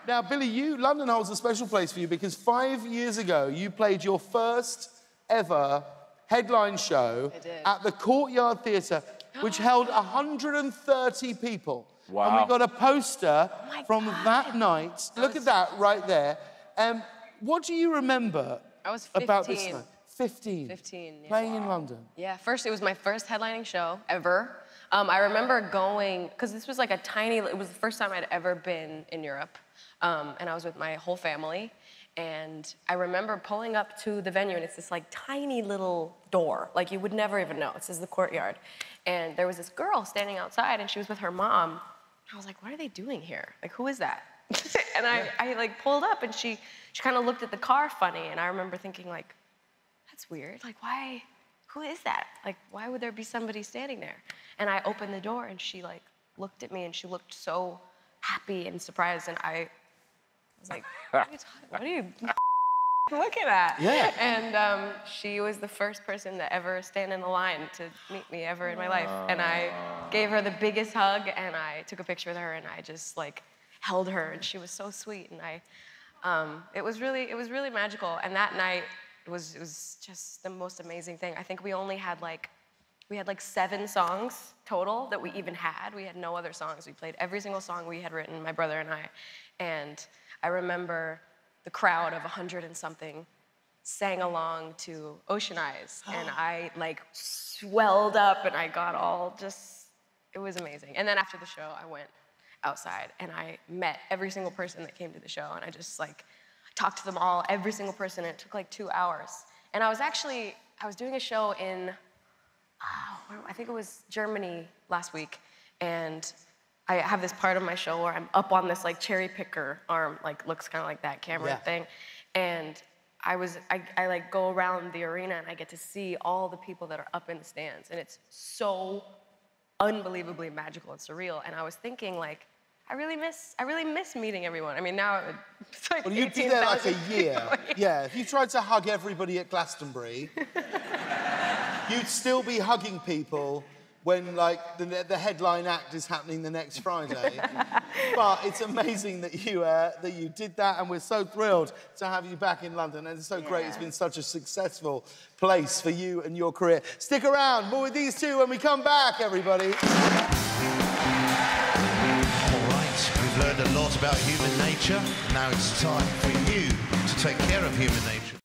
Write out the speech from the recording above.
Now, Billie, London holds a special place for you because 5 years ago, you played your first ever headline show at the Courtyard Theatre, which held 130 people. Wow. And we got a poster from that night. Look at that right there. What do you remember about this night? 15. 15, yeah. Playing in London. Yeah, it was my first headlining show ever. I remember going, because this was like a tiny, it was the first time I'd ever been in Europe. And I was with my whole family. And I remember pulling up to the venue, and it's this like tiny little door. Like you would never even know. It says the Courtyard. And there was this girl standing outside, and she was with her mom. I was like, what are they doing here? Like, who is that? And I like pulled up, and she kind of looked at the car funny. And I remember thinking like, that's weird. Like, why, who is that? Like, why would there be somebody standing there? And I opened the door, and she like looked at me, and she looked so happy and surprised. And I was like, what are you looking at? Yeah. And she was the first person to ever stand in the line to meet me ever in my life. And I gave her the biggest hug, and I took a picture with her, and I just like held her, and she was so sweet. And it was really magical. And that night it was just the most amazing thing. I think we only had like 7 songs total that we even had. We had no other songs. We played every single song we had written, my brother and I. And I remember the crowd of 100 and something sang along to Ocean Eyes. And I like swelled up, and I got all just, it was amazing. And then after the show, I went outside, and I met every single person that came to the show, and I just like talked to them all, every single person, and it took like 2 hours. And I was doing a show in, I think it was Germany last week, and I have this part of my show where I'm up on this like cherry picker arm, like looks kind of like that camera thing, and I like go around the arena, and I get to see all the people that are up in the stands, and it's so unbelievably magical and surreal. And I was thinking like, I really miss meeting everyone. I mean, now it's like, well, you did that like a year. Yeah, if you tried to hug everybody at Glastonbury, you'd still be hugging people when like the headline act is happening the next Friday. But it's amazing that you did that, and we're so thrilled to have you back in London. And it's so great. It's been such a successful place for you and your career. Stick around. More with these two when we come back, everybody. We've learned a lot about human nature. Now it's time for you to take care of human nature.